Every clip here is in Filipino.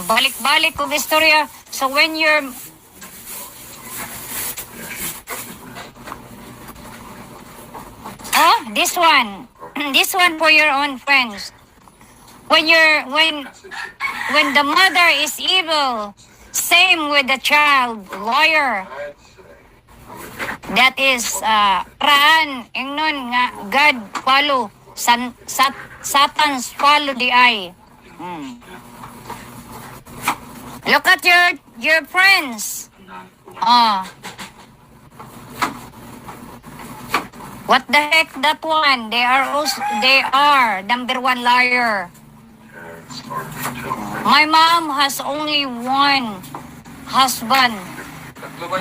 Balik-balik kong istorya. So when you're... Oh, this one. This one for your own friends. When the mother is evil, same with the child, lawyer. That is, raan, ingnon nga, God follow, Satan's follow the eye. Look at your friends. Oh. What the heck that one? They are number one liar. My mom has only one husband.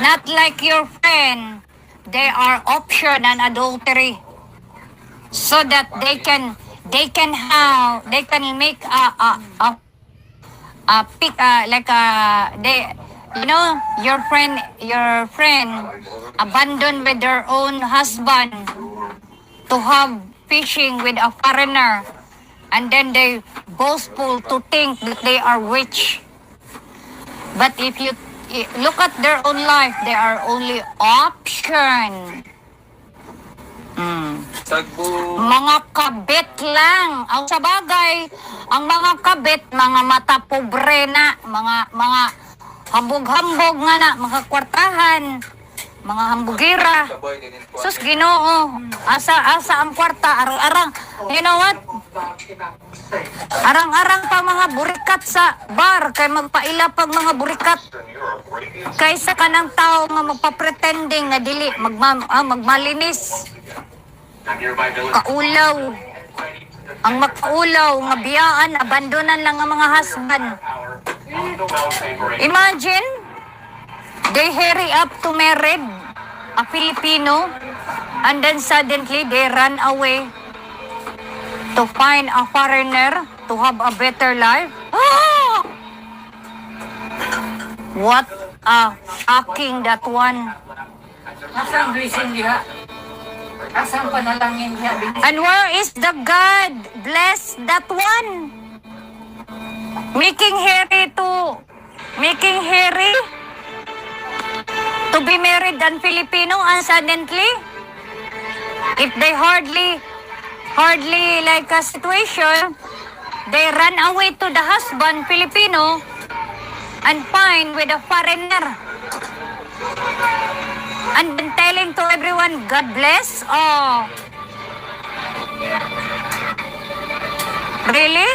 Not like your friend. They are option and adultery. So that they can make your friend abandoned with their own husband to have fishing with a foreigner, and then they boastful to think that they are rich. But if you look at their own life, they are only option. Mga kabit lang. Ang sa bagay, ang mga kabit, mga mata pobre na, mga hambog-hambog nga na, mga kwartahan, mga hambugira. Sus, Ginoo, asa ang kwarta, arang-arang. You know what? Arang-arang pa mga burikat sa bar, kay magpaila pag mga burikat. Kaysa ka ng tao nga magpa-pretending na dili, magmalinis. Kaulaw. Ang makaulaw, nga biyaan, abandonan lang ang mga husband. Imagine, they hurry up to marry a Filipino, and then suddenly they run away to find a foreigner to have a better life. Ah! What a shocking that one. Nasaan blessing diha? Asang panalangin diha? And where is the God? Bless that one. Making Harry to be married than Filipino, and suddenly, if they hardly like a situation, they run away to the husband, Filipino, and find with a foreigner. And then telling to everyone, God bless? Oh. Really?